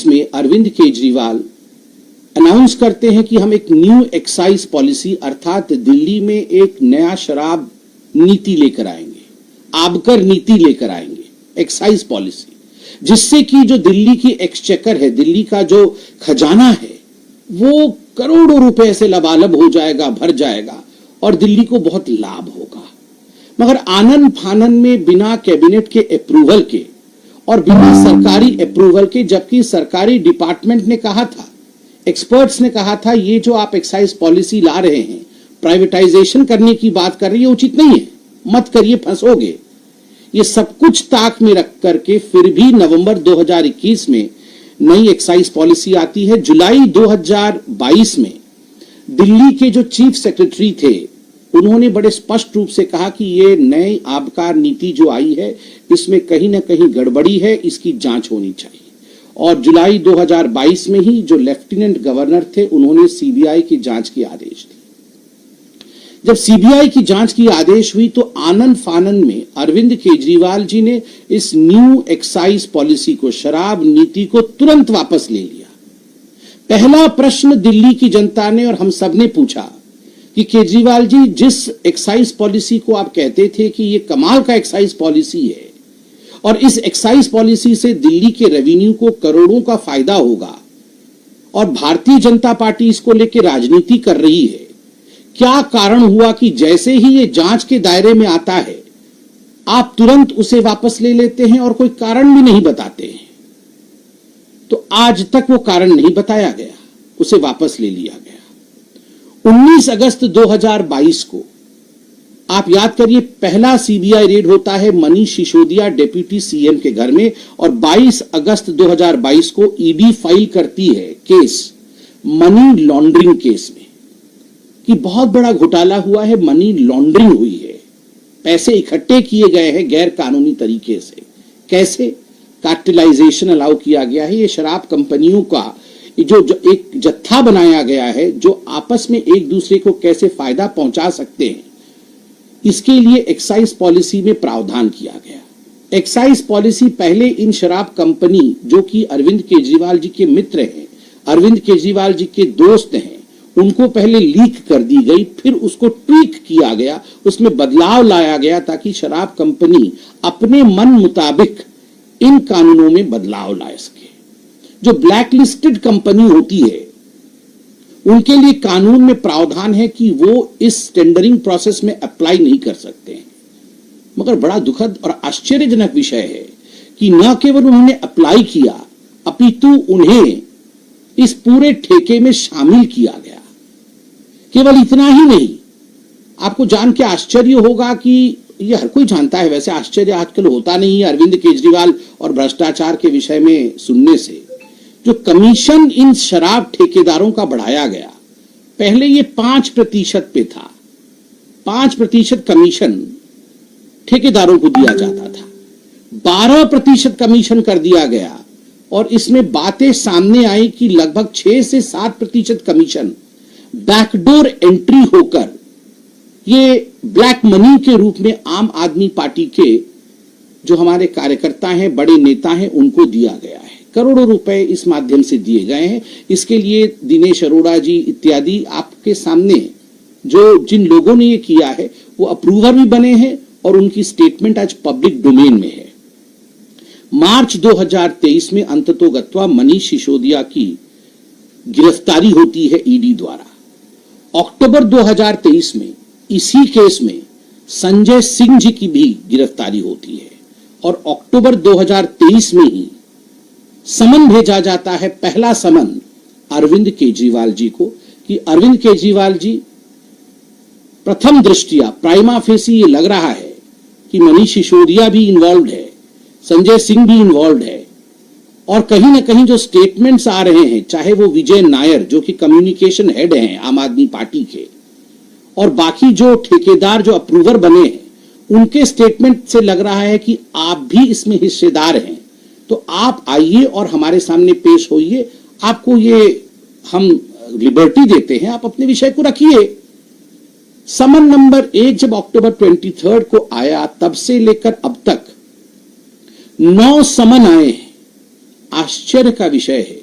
2022 में अरविंद केजरीवाल अनाउंस करते हैं कि हम एक न्यू एक्साइज पॉलिसी अर्थात दिल्ली में एक नया शराब नीति लेकर आएंगे, आबकर नीति लेकर आएंगे, एक्साइज पॉलिसी, जिससे कि जो दिल्ली की एक्सचेकर है, दिल्ली का जो खजाना है, वो करोड़ों रुपए से लबालब हो जाएगा, भर जाएगा और दिल्ली को बहुत लाभ होगा। मगर आनन फानन में बिना कैबिनेट के अप्रूवल के और बिना सरकारी अप्रूवल के, जबकि सरकारी डिपार्टमेंट ने कहा था, एक्सपर्ट्स ने कहा था, ये जो आप एक्साइज पॉलिसी ला रहे हैं, प्राइवेटाइजेशन करने की बात कर रही है, उचित नहीं है, मत करिए, फंसोगे। ये सब कुछ ताक में रख करके फिर भी नवंबर 2021 में नई एक्साइज पॉलिसी आती है। जुलाई 2022 में दिल्ली के जो चीफ सेक्रेटरी थे, उन्होंने बड़े स्पष्ट रूप से कहा कि ये नई आबकार नीति जो आई है, इसमें कहीं ना कहीं गड़बड़ी है, इसकी जांच होनी चाहिए। और जुलाई 2022 में ही जो लेफ्टिनेंट गवर्नर थे, उन्होंने सीबीआई की जांच के आदेश दिए। जब सीबीआई की जांच की आदेश हुई तो आनन फानन में अरविंद केजरीवाल जी ने इस न्यू एक्साइज पॉलिसी को, शराब नीति को तुरंत वापस ले लिया। पहला प्रश्न दिल्ली की जनता ने और हम सब ने पूछा कि केजरीवाल जी, जिस एक्साइज पॉलिसी को आप कहते थे कि ये कमाल का एक्साइज पॉलिसी है और इस एक्साइज पॉलिसी से दिल्ली के रेवेन्यू को करोड़ों का फायदा होगा और भारतीय जनता पार्टी इसको लेकर राजनीति कर रही है, क्या कारण हुआ कि जैसे ही ये जांच के दायरे में आता है, आप तुरंत उसे वापस ले लेते हैं और कोई कारण भी नहीं बताते हैं? तो आज तक वो कारण नहीं बताया गया, उसे वापस ले लिया गया। 19 अगस्त 2022 को आप याद करिए, पहला सीबीआई रेड होता है मनीष सिसोदिया डिप्टी सीएम के घर में और 22 अगस्त 2022 को ईडी फाइल करती है केस मनी लॉन्ड्रिंग केस में कि बहुत बड़ा घोटाला हुआ है, मनी लॉन्ड्रिंग हुई है, पैसे इकट्ठे किए गए हैं गैर कानूनी तरीके से। कैसे? कार्टेलाइजेशन अलाउ किया गया है। ये शराब कंपनियों का जो एक जत्था बनाया गया है, जो आपस में एक दूसरे को कैसे फायदा पहुंचा सकते हैं, इसके लिए एक्साइज पॉलिसी में प्रावधान किया गया। एक्साइज पॉलिसी पहले इन शराब कंपनी, जो कि अरविंद केजरीवाल जी के मित्र हैं, अरविंद केजरीवाल जी के दोस्त हैं, उनको पहले लीक कर दी गई, फिर उसको ट्वीक किया गया, उसमें बदलाव लाया गया ताकि शराब कंपनी अपने मन मुताबिक इन कानूनों में बदलाव ला सके। जो ब्लैक लिस्टेड कंपनी होती है, उनके लिए कानून में प्रावधान है कि वो इस टेंडरिंग प्रोसेस में अप्लाई नहीं कर सकते हैं। मगर बड़ा दुखद और आश्चर्यजनक विषय है कि न केवल उन्होंने अप्लाई किया, अपितु उन्हें इस पूरे ठेके में शामिल किया गया। केवल इतना ही नहीं, आपको जान के आश्चर्य होगा कि यह हर कोई जानता है, वैसे आश्चर्य आजकल होता नहीं है अरविंद केजरीवाल और भ्रष्टाचार के विषय में सुनने से। जो कमीशन इन शराब ठेकेदारों का बढ़ाया गया, पहले ये 5% पे था, 5% कमीशन ठेकेदारों को दिया जाता था, 12% कमीशन कर दिया गया और इसमें बातें सामने आई कि लगभग 6 से 7% कमीशन बैकडोर एंट्री होकर ये ब्लैक मनी के रूप में आम आदमी पार्टी के जो हमारे कार्यकर्ता हैं, बड़े नेता हैं, उनको दिया गया है। करोड़ों रुपए इस माध्यम से दिए गए हैं। इसके लिए दिनेश अरोड़ा जी इत्यादि आपके सामने जो जिन लोगों ने ये किया है, वो अप्रूवर भी बने हैं और उनकी स्टेटमेंट आज पब्लिक डोमेन में है। मार्च 2023 में अंततोगत्वा मनीष सिसोदिया की गिरफ्तारी होती है ईडी द्वारा। अक्टूबर 2023 में इसी केस में संजय सिंह जी की भी गिरफ्तारी होती है और अक्टूबर 2023 में ही समन भेजा जाता है, पहला समन अरविंद केजरीवाल जी को कि अरविंद केजरीवाल जी, प्रथम दृष्टिया प्राइमा फेसी ये लग रहा है कि मनीष सिसोदिया भी इन्वॉल्व है, संजय सिंह भी इन्वॉल्व है और कहीं ना कहीं जो स्टेटमेंट्स आ रहे हैं, चाहे वो विजय नायर जो कि कम्युनिकेशन हेड हैं आम आदमी पार्टी के, और बाकी जो ठेकेदार जो अप्रूवर बने हैं, उनके स्टेटमेंट से लग रहा है कि आप भी इसमें हिस्सेदार हैं, तो आप आइए और हमारे सामने पेश होइए, आपको ये हम लिबर्टी देते हैं, आप अपने विषय को रखिए। समन नंबर 1 जब अक्टूबर 23 को आया, तब से लेकर अब तक 9 समन आए हैं। आश्चर्य का विषय है,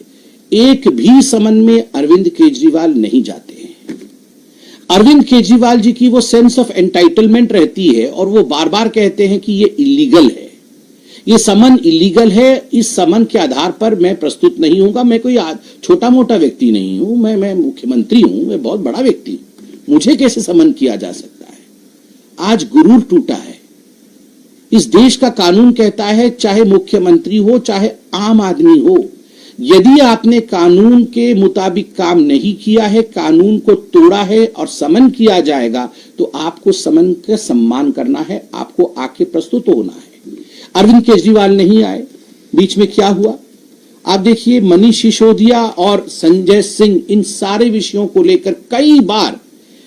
एक भी समन में अरविंद केजरीवाल नहीं जाते हैं। अरविंद केजरीवाल जी की वो सेंस ऑफ एंटाइटलमेंट रहती है और वो बार बार कहते हैं कि ये इलीगल है, ये समन इलीगल है, इस समन के आधार पर मैं प्रस्तुत नहीं होऊंगा। मैं कोई छोटा मोटा व्यक्ति नहीं हूं, मैं मुख्यमंत्री हूं, मैं बहुत बड़ा व्यक्ति हूं, मुझे कैसे समन किया जा सकता है। आज गुरूर टूटा है। इस देश का कानून कहता है चाहे मुख्यमंत्री हो चाहे आम आदमी हो, यदि आपने कानून के मुताबिक काम नहीं किया है, कानून को तोड़ा है और समन किया जाएगा, तो आपको समन का सम्मान करना है, आपको आके प्रस्तुत होना है। अरविंद केजरीवाल नहीं आए, बीच में क्या हुआ आप देखिए। मनीष सिसोदिया और संजय सिंह, इन सारे विषयों को लेकर कई बार,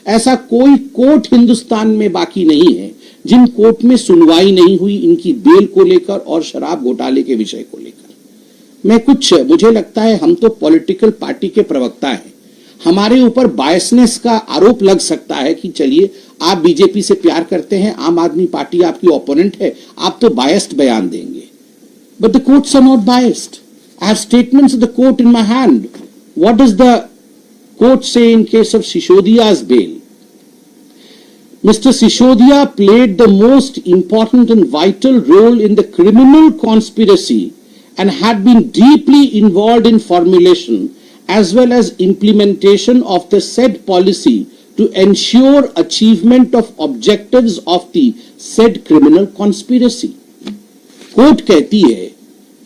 ऐसा कोई कोर्ट हिंदुस्तान में बाकी नहीं है जिन कोर्ट में सुनवाई नहीं हुई इनकी बेल को लेकर और शराब घोटाले के विषय को लेकर। मुझे लगता है हम तो पॉलिटिकल पार्टी के प्रवक्ता हैं, हमारे ऊपर बायसनेस का आरोप लग सकता है कि चलिए आप बीजेपी से प्यार करते हैं, आम आदमी पार्टी आपकी ओपोनेंट है, आप तो बायस्ड बयान देंगे। But the courts are not biased. I have statements of the court in my hand. What does the court say in case of Sisodia's bail? Mr. Sisodia played the most important and vital role in the criminal conspiracy and had been deeply involved in formulation as well as implementation of the said policy to ensure achievement of objectives of the said criminal conspiracy. Court कहती है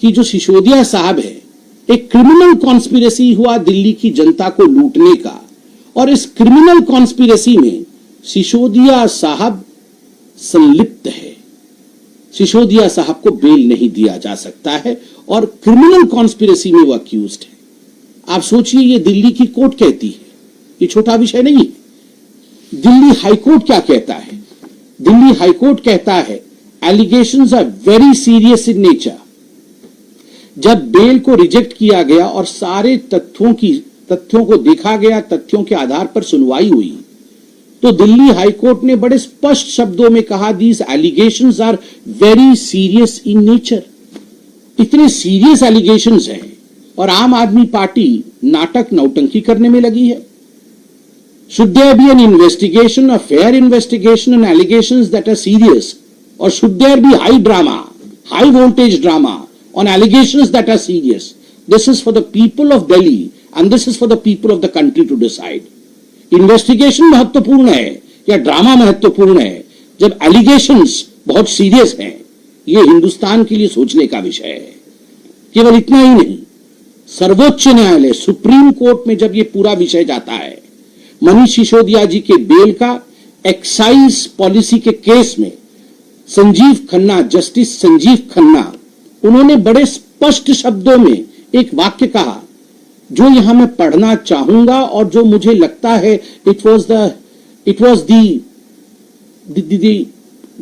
कि जो सिसोदिया साहब है, एक criminal conspiracy हुआ दिल्ली की जनता को लूटने का, और इस क्रिमिनल कॉन्स्पिरेसी में सिसोदिया साहब संलिप्त है। सिसोदिया साहब को बेल नहीं दिया जा सकता है और क्रिमिनल कॉन्स्पिरेसी में वो अक्यूज्ड है। आप सोचिए, ये दिल्ली की कोर्ट कहती है, ये छोटा विषय नहीं है। दिल्ली हाईकोर्ट क्या कहता है? दिल्ली हाईकोर्ट कहता है allegations are very serious in nature. जब बेल को रिजेक्ट किया गया और सारे तथ्यों को देखा गया, तथ्यों के आधार पर सुनवाई हुई, तो दिल्ली हाईकोर्ट ने बड़े स्पष्ट शब्दों में कहा these allegations are very serious in nature. इतने सीरियस एलिगेशंस हैं और आम आदमी पार्टी नाटक नौटंकी करने में लगी है। Should there be an investigation, a fair investigation on allegations that are serious, और should there be high drama, high voltage drama on allegations that are serious? This is for the people of Delhi and this is for the people of the country to decide. Investigation महत्वपूर्ण है या drama महत्वपूर्ण है? जब allegations बहुत serious हैं, ये हिंदुस्तान के लिए सोचने का विषय है। केवल इतना ही नहीं, सर्वोच्च न्यायालय सुप्रीम कोर्ट में जब ये पूरा विषय जाता है, मनीष सिसोदिया जी के बेल का एक्साइज पॉलिसी के केस में संजीव खन्ना, जस्टिस संजीव खन्ना, उन्होंने बड़े स्पष्ट शब्दों में एक वाक्य कहा जो यहां मैं पढ़ना चाहूंगा और जो मुझे लगता है it was the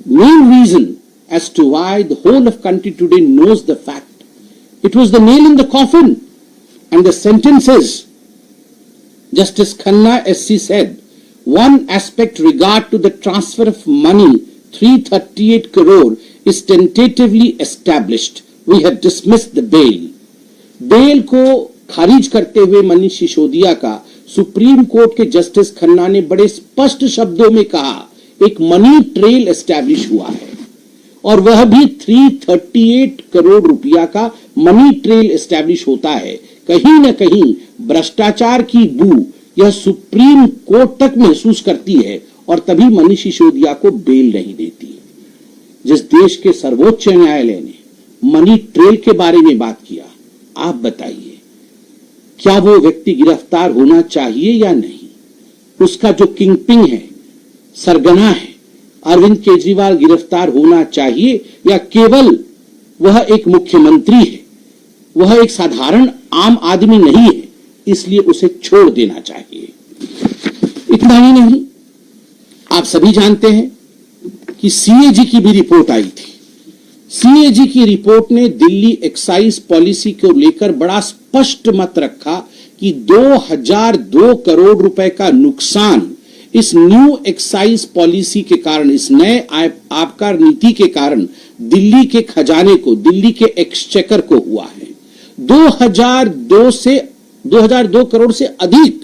main reason as to why the whole of country today knows the fact. It was the nail in the coffin and the sentences Justice Khanna SC said, one aspect regard to the transfer of money 338 crore is tentatively established. We have dismissed the bail. Bail को खारिज करते हुए मनीष सिसोदिया का supreme court के justice Khanna ने बड़े स्पष्ट शब्दों में कहा एक मनी ट्रेल एस्टैब्लिश हुआ है और वह भी 338 करोड़ रुपया का मनी ट्रेल एस्टैब्लिश होता है। कहीं न कहीं भ्रष्टाचार की बू यह सुप्रीम कोर्ट तक महसूस करती है और तभी मनीष सिसोदिया को बेल नहीं देती। जिस देश के सर्वोच्च न्यायालय ने मनी ट्रेल के बारे में बात किया, आप बताइए क्या वो व्यक्ति गिरफ्तार होना चाहिए या नहीं? उसका जो किंगपिन है, सरगना है, अरविंद केजरीवाल गिरफ्तार होना चाहिए या केवल वह एक मुख्यमंत्री है, वह एक साधारण आम आदमी नहीं है, इसलिए उसे छोड़ देना चाहिए? इतना ही नहीं, आप सभी जानते हैं कि सीएजी की भी रिपोर्ट आई थी। सीएजी की रिपोर्ट ने दिल्ली एक्साइज पॉलिसी को लेकर बड़ा स्पष्ट मत रखा कि 2002 करोड़ रुपए का नुकसान इस न्यू एक्साइज पॉलिसी के कारण, इस नए आबकार नीति के कारण दिल्ली के खजाने को, दिल्ली के एक्सचेकर को हुआ है। 2002 करोड़ से अधिक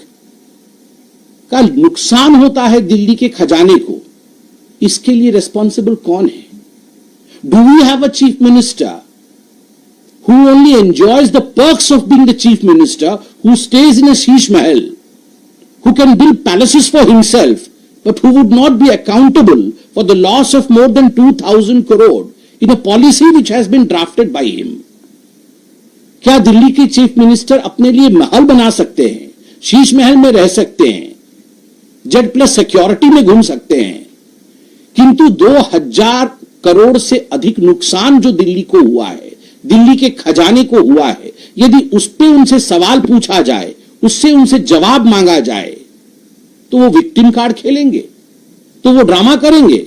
का नुकसान होता है दिल्ली के खजाने को। इसके लिए रिस्पॉन्सिबल कौन है? Do we have a chief minister who only enjoys the perks of being the chief minister, who stays in a sheesh mahal, who can build palaces for himself, but who would not be accountable for the loss of more than 2,000 crore in a policy which has been drafted by him? क्या दिल्ली के chief minister अपने लिए महल बना सकते हैं, शीश महल में रह सकते हैं, Z+ सिक्योरिटी में घूम सकते हैं, किंतु 2000 करोड़ से अधिक नुकसान जो दिल्ली को हुआ है, दिल्ली के खजाने को हुआ है, यदि उस पे उनसे सवाल पूछा जाए, उससे उनसे जवाब मांगा जाए, तो वो विक्टिम कार्ड खेलेंगे, तो वो ड्रामा करेंगे।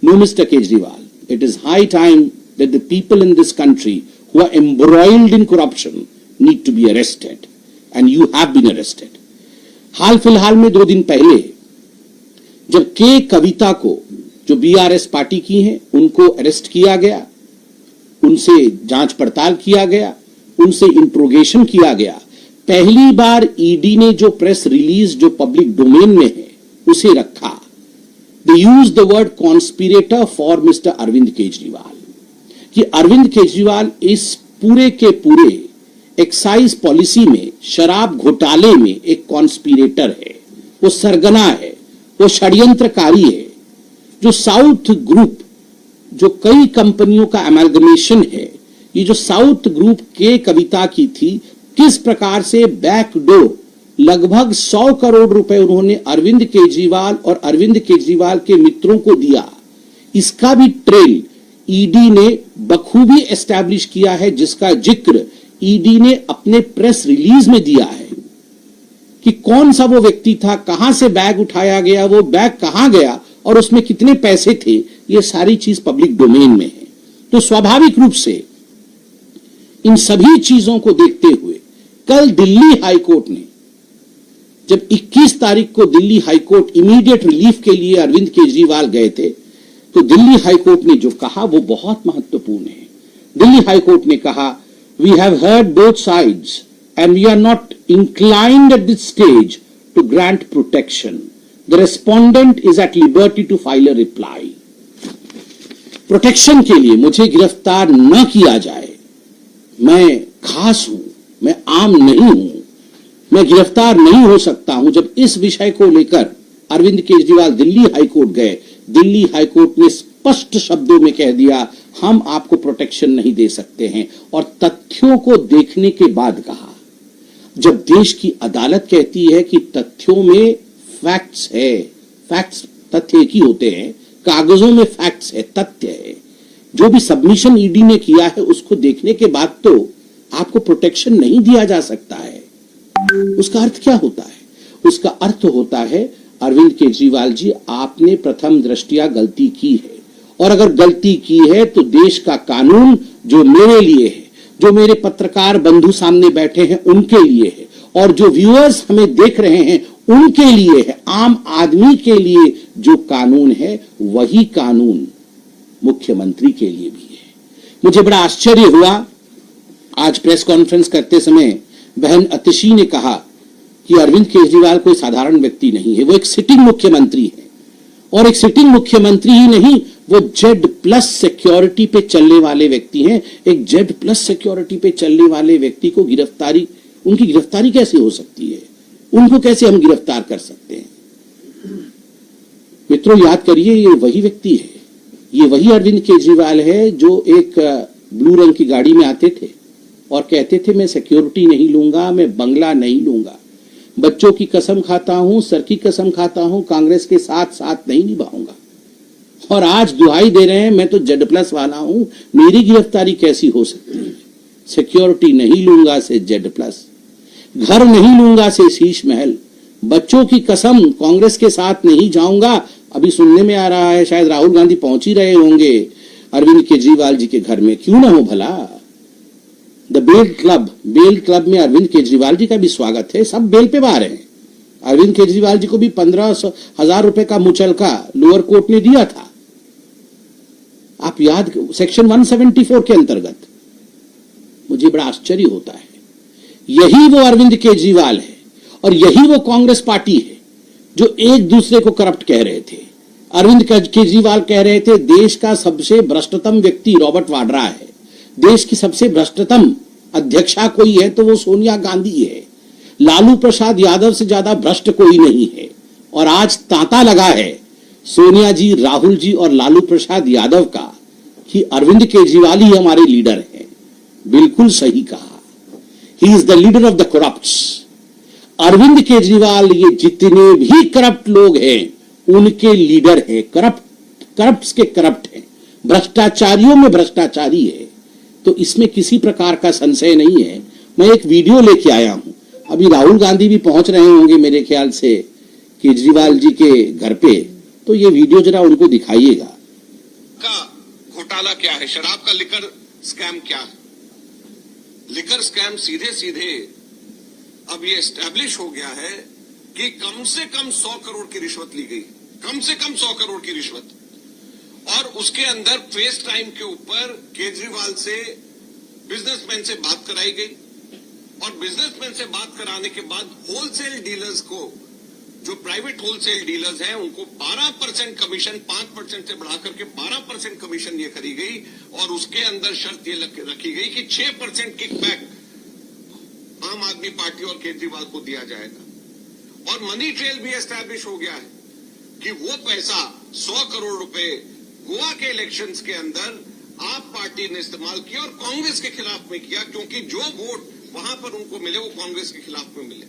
No mister Kejriwal, it is high time that the people in this country who are embroiled in corruption need to be arrested, and you have been arrested. हाल फिलहाल में 2 दिन पहले जब के कविता को, जो BRS पार्टी की हैं, उनको अरेस्ट किया गया, उनसे जांच पड़ताल किया गया, उनसे इंट्रोगेशन किया गया, पहली बार ईडी ने जो प्रेस रिलीज जो पब्लिक डोमेन में है उसे रखा। They use the word conspirator for mister Arvind Kejriwal, कि अरविंद केजरीवाल इस पूरे के पूरे एक्साइज पॉलिसी में, शराब घोटाले में एक कॉन्स्पिरेटर है, वो सरगना है, वो षड्यंत्रकारी है। जो साउथ ग्रुप, जो कई कंपनियों का अमेलगमेशन है, ये जो साउथ ग्रुप के कविता की थी, किस प्रकार से बैकडोर लगभग 100 करोड़ रुपए उन्होंने अरविंद केजरीवाल और अरविंद केजरीवाल के मित्रों को दिया, इसका भी ट्रेल ईडी ने बखूबी एस्टैब्लिश किया है, जिसका जिक्र ईडी ने अपने प्रेस रिलीज में दिया है कि कौन सा वो व्यक्ति था, कहां से बैग उठाया गया, वो बैग कहां गया और उसमें कितने पैसे थे, ये सारी चीज पब्लिक डोमेन में है। तो स्वाभाविक रूप से इन सभी चीजों को देखते हुए कल दिल्ली हाईकोर्ट ने, जब 21 तारीख को दिल्ली हाईकोर्ट इमीडिएट रिलीफ के लिए अरविंद केजरीवाल गए थे, तो दिल्ली हाईकोर्ट ने जो कहा वो बहुत महत्वपूर्ण है। दिल्ली हाईकोर्ट ने कहा, we have heard both sides and we are not inclined at this stage to grant protection. The respondent is at liberty to file a reply. Protection के लिए मुझे गिरफ्तार न किया जाए, मैं खास हूं, मैं आम नहीं हूं, मैं गिरफ्तार नहीं हो सकता हूं। जब इस विषय को लेकर अरविंद केजरीवाल दिल्ली हाईकोर्ट गए, दिल्ली हाईकोर्ट ने स्पष्ट शब्दों में कह दिया, हम आपको प्रोटेक्शन नहीं दे सकते हैं, और तथ्यों को देखने के बाद कहा। जब देश की अदालत कहती है कि तथ्यों में फैक्ट्स है, फैक्ट्स तथ्य एक ही होते हैं, कागजों में फैक्ट्स है, तथ्य है, जो भी सबमिशन ईडी ने किया है उसको देखने के बाद तो आपको प्रोटेक्शन नहीं दिया जा सकता है। उसका अर्थ क्या होता है? उसका अर्थ होता है, अरविंद केजरीवाल जी, आपने प्रथम दृष्टया गलती की है, और अगर गलती की है तो देश का कानून जो मेरे लिए है, जो मेरे पत्रकार बंधु सामने बैठे हैं उनके लिए है, और जो व्यूअर्स हमें देख रहे हैं उनके लिए है, आम आदमी के लिए जो कानून है वही कानून मुख्यमंत्री के लिए भी है। मुझे बड़ा आश्चर्य हुआ, आज प्रेस कॉन्फ्रेंस करते समय बहन अतिशी ने कहा कि अरविंद केजरीवाल कोई साधारण व्यक्ति नहीं है, वो एक सिटिंग मुख्यमंत्री है, और एक सिटिंग मुख्यमंत्री ही नहीं, वो Z+ सिक्योरिटी पे चलने वाले व्यक्ति हैं। एक Z+ सिक्योरिटी पे चलने वाले व्यक्ति को गिरफ्तारी, उनकी गिरफ्तारी कैसे हो सकती है? उनको कैसे हम गिरफ्तार कर सकते हैं? मित्रों, याद करिए, ये वही व्यक्ति है, ये वही अरविंद केजरीवाल है जो एक ब्लू रंग की गाड़ी में आते थे और कहते थे मैं सिक्योरिटी नहीं लूंगा, मैं बंगला नहीं लूंगा, बच्चों की कसम खाता हूं, सर की कसम खाता हूं, कांग्रेस के साथ साथ नहीं निभाऊंगा। और आज दुहाई दे रहे हैं मैं तो Z+ वाला हूं, मेरी गिरफ्तारी कैसी हो सकती है? सिक्योरिटी नहीं लूंगा से Z+, घर नहीं लूंगा से शीश महल, बच्चों की कसम कांग्रेस के साथ नहीं जाऊंगा। अभी सुनने में आ रहा है शायद राहुल गांधी पहुंच ही रहे होंगे अरविंद केजरीवाल जी के घर में, क्यों ना हो भला। द बेल क्लब में अरविंद केजरीवाल जी का भी स्वागत है, सब बेल पे बाहर हैं। अरविंद केजरीवाल जी को भी 15,000 रुपए का मुचलका लोअर कोर्ट ने दिया था, आप याद, सेक्शन 174 के अंतर्गत। मुझे बड़ा आश्चर्य होता है। यही वो अरविंद केजरीवाल है और यही वो कांग्रेस पार्टी है जो एक दूसरे को करप्ट कह रहे थे। अरविंद केजरीवाल कह रहे थे देश का सबसे भ्रष्टतम व्यक्ति रॉबर्ट वाड्रा है, देश की सबसे भ्रष्टतम अध्यक्षा कोई है तो वो सोनिया गांधी है, लालू प्रसाद यादव से ज्यादा भ्रष्ट कोई नहीं है। और आज तांता लगा है सोनिया जी, राहुल जी और लालू प्रसाद यादव का कि अरविंद केजरीवाल ही हमारे लीडर हैं। बिल्कुल सही कहा, he is the leader of the corrupts. Arvind Kejriwal ये जितने भी करप्ट लोग हैं उनके लीडर है, करप्ट के करप्ट है, भ्रष्टाचारियों में भ्रष्टाचारी है। तो इसमें किसी प्रकार का संशय नहीं है। मैं एक वीडियो लेके आया हूं, अभी राहुल गांधी भी पहुंच रहे होंगे मेरे ख्याल से केजरीवाल जी के घर पे, तो ये वीडियो जरा उनको दिखाइएगा। का घोटाला क्या है, शराब का लिकर स्कैम क्या है? लिकर स्कैम सीधे सीधे अब ये एस्टैब्लिश हो गया है कि कम से कम 100 करोड़ की रिश्वत ली गई, कम से कम 100 करोड़ की रिश्वत। और उसके अंदर फेस टाइम के ऊपर केजरीवाल से बिजनेसमैन से बात कराई गई और बिजनेसमैन से बात कराने के बाद होलसेल डीलर्स को, जो प्राइवेट होलसेल डीलर्स हैं, उनको 12% कमीशन 5% से बढ़ा करके 12% कमीशन ये करी गई। और उसके अंदर शर्त ये रखी गई कि 6% किकबैक आम आदमी पार्टी और केजरीवाल को दिया जाएगा। और मनी ट्रेल भी एस्टैब्लिश हो गया है कि वो पैसा 100 करोड़ रुपए गोवा के इलेक्शंस के अंदर आप पार्टी ने इस्तेमाल किया और कांग्रेस के खिलाफ में किया, क्योंकि जो वोट वहां पर उनको मिले वो कांग्रेस के खिलाफ में मिले।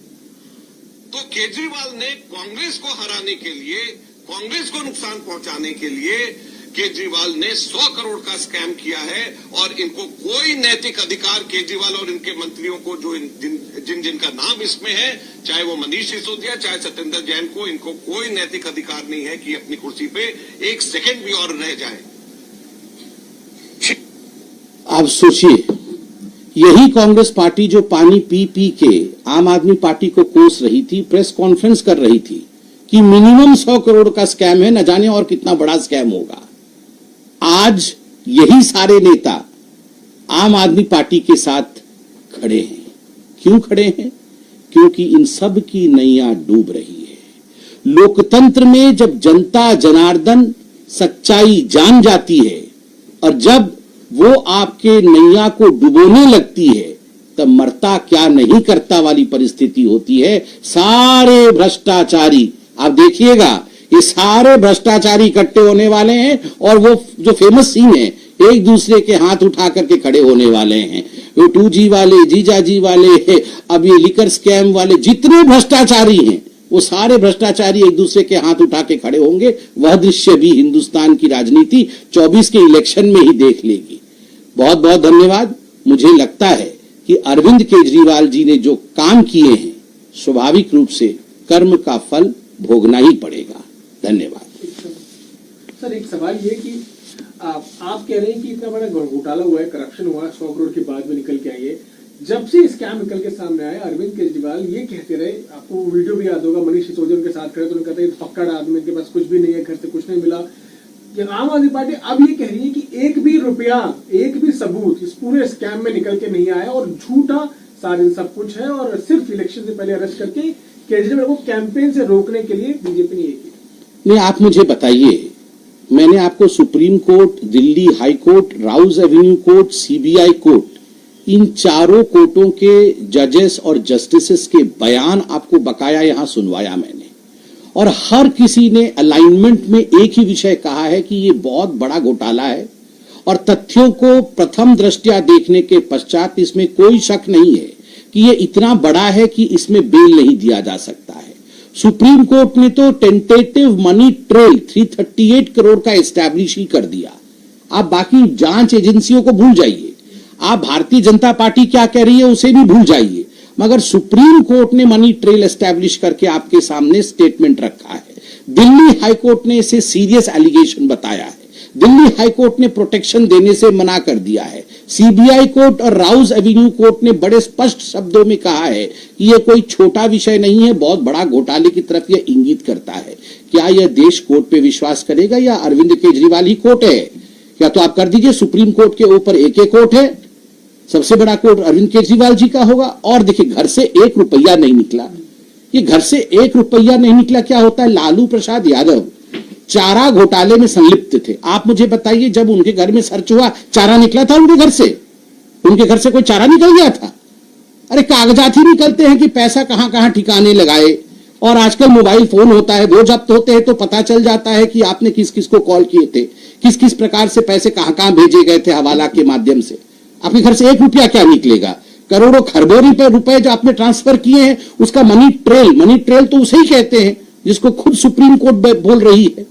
तो केजरीवाल ने कांग्रेस को हराने के लिए, कांग्रेस को नुकसान पहुंचाने के लिए केजरीवाल ने 100 करोड़ का स्कैम किया है। और इनको कोई नैतिक अधिकार, केजरीवाल और इनके मंत्रियों को, जो जिनका नाम इसमें है, चाहे वो मनीष सिसोदिया, चाहे सत्येंद्र जैन को, इनको कोई नैतिक अधिकार नहीं है कि अपनी कुर्सी पे एक सेकंड भी और रह जाए। आप सोचिए, यही कांग्रेस पार्टी जो पानी पी पी के आम आदमी पार्टी को कोस रही थी, प्रेस कॉन्फ्रेंस कर रही थी कि मिनिमम 100 करोड़ का स्कैम है, न जाने और कितना बड़ा स्कैम होगा। आज यही सारे नेता आम आदमी पार्टी के साथ खड़े हैं। क्यों खड़े हैं? क्योंकि इन सब की नैया डूब रही है। लोकतंत्र में जब जनता जनार्दन सच्चाई जान जाती है और जब वो आपके नैया को डुबोने लगती है, तब मरता क्या नहीं करता वाली परिस्थिति होती है। सारे भ्रष्टाचारी, आप देखिएगा, ये सारे भ्रष्टाचारी इकट्ठे होने वाले हैं और वो जो फेमस सीन है, एक दूसरे के हाथ उठा करके खड़े होने वाले हैं। वो 2G वाले, जीजाजी वाले, अब ये लिकर स्कैम वाले, जितने भ्रष्टाचारी हैं वो सारे भ्रष्टाचारी एक दूसरे के हाथ उठा के खड़े होंगे। वह दृश्य भी हिंदुस्तान की राजनीति 24 के इलेक्शन में ही देख लेगी। बहुत बहुत धन्यवाद। मुझे लगता है कि अरविंद केजरीवाल जी ने जो काम किए हैं, स्वाभाविक रूप से कर्म का फल भोगना ही पड़ेगा। धन्यवाद। सर, एक सवाल ये कि आप कह रहे हैं कि इतना बड़ा घोटाला हुआ है, करप्शन हुआ है, 100 करोड़ के बाद में निकल के आई है। जब से स्कैम निकल के सामने आया, अरविंद केजरीवाल ये कहते रहे, आपको वीडियो भी याद होगा, मनीष सिसोदिया उनके साथ खड़े तो उन्होंने कहते हैं पक्का आदमी के पास कुछ भी नहीं है, घर से कुछ नहीं मिला। आम आदमी पार्टी अब ये कह रही है कि एक भी रुपया, एक भी सबूत इस पूरे स्कैम में निकल के नहीं आया और झूठा साजिश सब कुछ है और सिर्फ इलेक्शन से पहले अरेस्ट करके केजरीवाल को कैंपेन से रोकने के लिए बीजेपी ने ये किया। नहीं, आप मुझे बताइए, मैंने आपको supreme court, Delhi high court, Rouse avenue court, CBI court, इन चारों कोर्टों के जजेस और जस्टिसेस के बयान आपको बकाया यहां सुनवाया मैंने, और हर किसी ने अलाइनमेंट में एक ही विषय कहा है कि ये बहुत बड़ा घोटाला है और तथ्यों को प्रथम दृष्टया देखने के पश्चात इसमें कोई शक नहीं है कि ये इतना बड़ा है कि इसमें बेल नहीं दिया जा सकता है। सुप्रीम कोर्ट ने तो टेंटेटिव मनी ट्रेल 338 करोड़ का एस्टैब्लिश ही कर दिया। आप बाकी जांच एजेंसियों को भूल जाइए, आप भारतीय जनता पार्टी क्या कह रही है उसे भी भूल जाइए, मगर सुप्रीम कोर्ट ने मनी ट्रेल एस्टैब्लिश करके आपके सामने स्टेटमेंट रखा है। दिल्ली हाई कोर्ट ने इसे सीरियस एलिगेशन बताया है, दिल्ली हाई कोर्ट ने प्रोटेक्शन देने से मना कर दिया है, सीबीआई कोर्ट और राउज एवेन्यू कोर्ट ने बड़े स्पष्ट शब्दों में कहा है कि यह कोई छोटा विषय नहीं है, बहुत बड़ा घोटाले की तरफ यह इंगित करता है। क्या यह देश कोर्ट पे विश्वास करेगा या अरविंद केजरीवाल ही कोर्ट है? या तो आप कर दीजिए, सुप्रीम कोर्ट के ऊपर एक कोर्ट है, सबसे बड़ा कोट अरविंद केजरीवाल जी का होगा। और देखिए, घर से 1 रुपया नहीं निकला, ये घर से 1 रुपया नहीं निकला क्या होता है? लालू प्रसाद यादव चारा घोटाले में संलिप्त थे। आप मुझे बताइए, जब उनके घर में सर्च हुआ, चारा निकला था उनके घर से? उनके घर से कोई चारा निकल गया था? अरे कागजात ही निकलते हैं कि पैसा कहां कहां ठिकाने लगाए। और आजकल मोबाइल फोन होता है, वो जब्त होते हैं तो पता चल जाता है कि आपने किस किस को कॉल किए थे, किस किस प्रकार से पैसे कहां कहां भेजे गए थे हवाला के माध्यम से। आपके घर से 1 रुपया क्या निकलेगा? करोड़ों खरबों रुपए जो आपने ट्रांसफर किए हैं, उसका मनी ट्रेल तो उसे ही कहते हैं जिसको खुद सुप्रीम कोर्ट बोल रही है।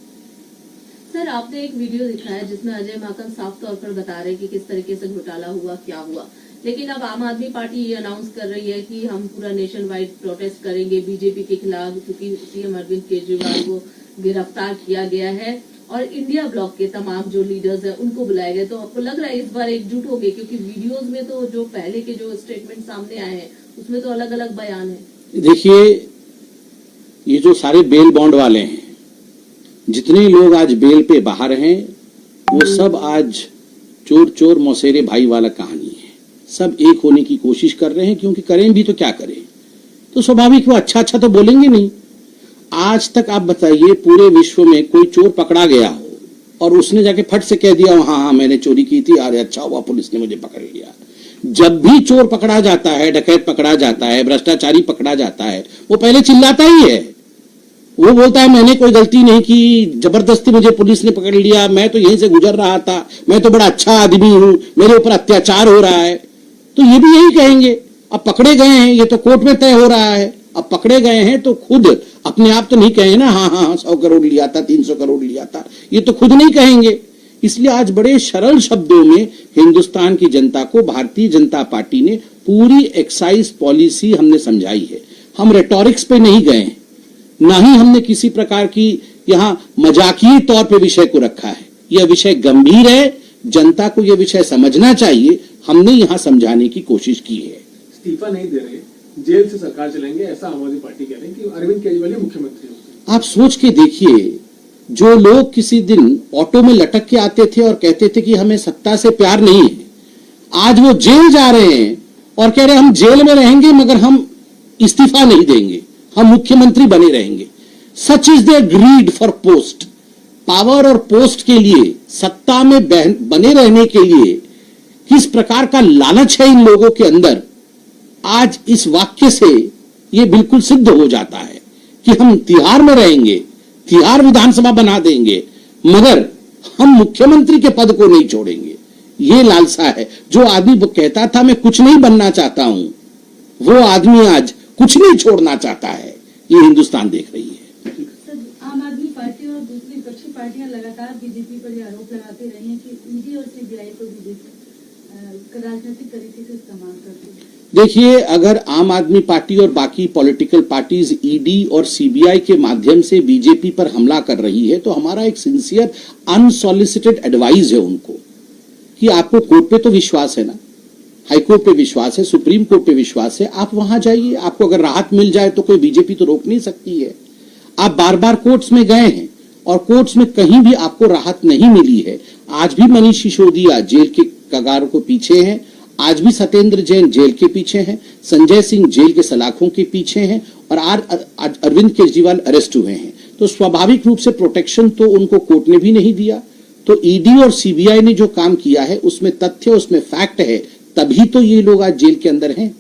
सर, आपने एक वीडियो दिखाया जिसमें अजय माकन साफ तौर पर बता रहे हैं कि किस तरीके से घोटाला हुआ, क्या हुआ। लेकिन अब आम आदमी पार्टी ये अनाउंस कर रही है कि हम पूरा नेशन वाइड प्रोटेस्ट करेंगे बीजेपी के खिलाफ, क्योंकि सीएम अरविंद केजरीवाल को गिरफ्तार किया गया है और इंडिया ब्लॉक के तमाम जो लीडर्स हैं उनको बुलाए गए। तो आपको लग रहा है इस बार एकजुट होंगे? क्योंकि वीडियोस में तो जो पहले के जो स्टेटमेंट सामने आए हैं उसमें तो अलग अलग बयान है। देखिए, ये जो सारे बेल बॉन्ड वाले हैं, जितने लोग आज बेल पे बाहर हैं, वो सब आज चोर चोर मौसेरे भाई वाला कहानी है। सब एक होने की कोशिश कर रहे हैं, क्योंकि करें भी तो क्या करें, तो स्वाभाविक वो अच्छा अच्छा तो बोलेंगे नहीं। आज तक आप बताइए, पूरे विश्व में कोई चोर पकड़ा गया हो और उसने जाके फट से कह दिया हाँ हाँ मैंने चोरी की थी, अरे अच्छा हुआ पुलिस ने मुझे पकड़ लिया। जब भी चोर पकड़ा जाता है, डकैत पकड़ा जाता है, भ्रष्टाचारी पकड़ा जाता है, वो पहले चिल्लाता ही है। वो बोलता है मैंने कोई गलती नहीं की, जबरदस्ती मुझे पुलिस ने पकड़ लिया, मैं तो यहीं से गुजर रहा था, मैं तो बड़ा अच्छा आदमी हूं, मेरे ऊपर अत्याचार हो रहा है। तो ये भी यही कहेंगे। अब पकड़े गए हैं, ये तो कोर्ट में तय हो रहा है। अब पकड़े गए हैं तो खुद अपने आप तो नहीं कहें ना हाँ हाँ 100 करोड़ लिया था, 300 करोड़ लिया था, ये तो खुद नहीं कहेंगे। इसलिए आज बड़े सरल शब्दों में हिंदुस्तान की जनता को भारतीय जनता पार्टी ने पूरी एक्साइज पॉलिसी हमने समझाई है। हम रेटोरिक्स पे नहीं गए, ना ही हमने किसी प्रकार की यहां मजाकिये तौर पे विषय को रखा है। यह विषय गंभीर है, जनता को यह विषय समझना चाहिए, हमने यहां समझाने की कोशिश की है। इस्तीफा नहीं दे रहे, जेल से सरकार चलेंगे, ऐसा आम आदमी पार्टी कह रहे हैं कि अरविंद केजरीवाल ही मुख्यमंत्री होंगे। आप सोच के देखिए, जो लोग किसी दिन ऑटो में लटक के आते थे और कहते थे कि हमें सत्ता से प्यार नहीं है, आज वो जेल जा रहे हैं और कह रहे हैं हम जेल में रहेंगे मगर हम इस्तीफा नहीं देंगे, हम मुख्यमंत्री बने रहेंगे। Such is their greed for post. Power और पोस्ट के लिए, सत्ता में बने रहने के लिए किस प्रकार का लालच है इन लोगों के अंदर, आज इस वाक्य से यह बिल्कुल सिद्ध हो जाता है कि हम तिहाड़ में रहेंगे, तिहाड़ विधानसभा बना देंगे, मगर हम मुख्यमंत्री के पद को नहीं छोड़ेंगे। यह लालसा है। जो आदमी कहता था मैं कुछ नहीं बनना चाहता हूं, वो आदमी आज कुछ नहीं छोड़ना चाहता है। ये हिंदुस्तान देख रही है। सर, आम आदमी पार्टी और दूसरी विपक्षी पार्टियां लगातार बीजेपी पर यह आरोप लगाते रही हैं कि ईडी और सीबीआई को बीजेपी राजनीतिक तरीके से इस्तेमाल करती है। देखिए, अगर आम आदमी पार्टी और बाकी पॉलिटिकल पार्टीज ईडी और सीबीआई के माध्यम से बीजेपी पर हमला कर रही है, तो हमारा एक सिंसियर अनसॉलिसिटेड एडवाइस है उनको कि आपको कोर्ट पे तो विश्वास है ना, हाईकोर्ट पे विश्वास है, सुप्रीम कोर्ट पे विश्वास है, आप वहां जाइए। आपको अगर राहत मिल जाए तो कोई बीजेपी तो रोक नहीं सकती है। आप बार बार कोर्ट्स में गए हैं और कोर्ट्स में कहीं भी आपको राहत नहीं मिली है। आज भी मनीष सिसोदिया जेल के कगार को पीछे हैं, आज भी सत्येंद्र जैन जेल के पीछे हैं, संजय सिंह जेल के सलाखों के पीछे हैं और आज अरविंद केजरीवाल अरेस्ट हुए हैं। तो स्वाभाविक रूप से प्रोटेक्शन तो उनको कोर्ट ने भी नहीं दिया। तो ईडी और सीबीआई ने जो काम किया है उसमें तथ्य, उसमें फैक्ट है, तभी तो ये लोग आज जेल के अंदर हैं।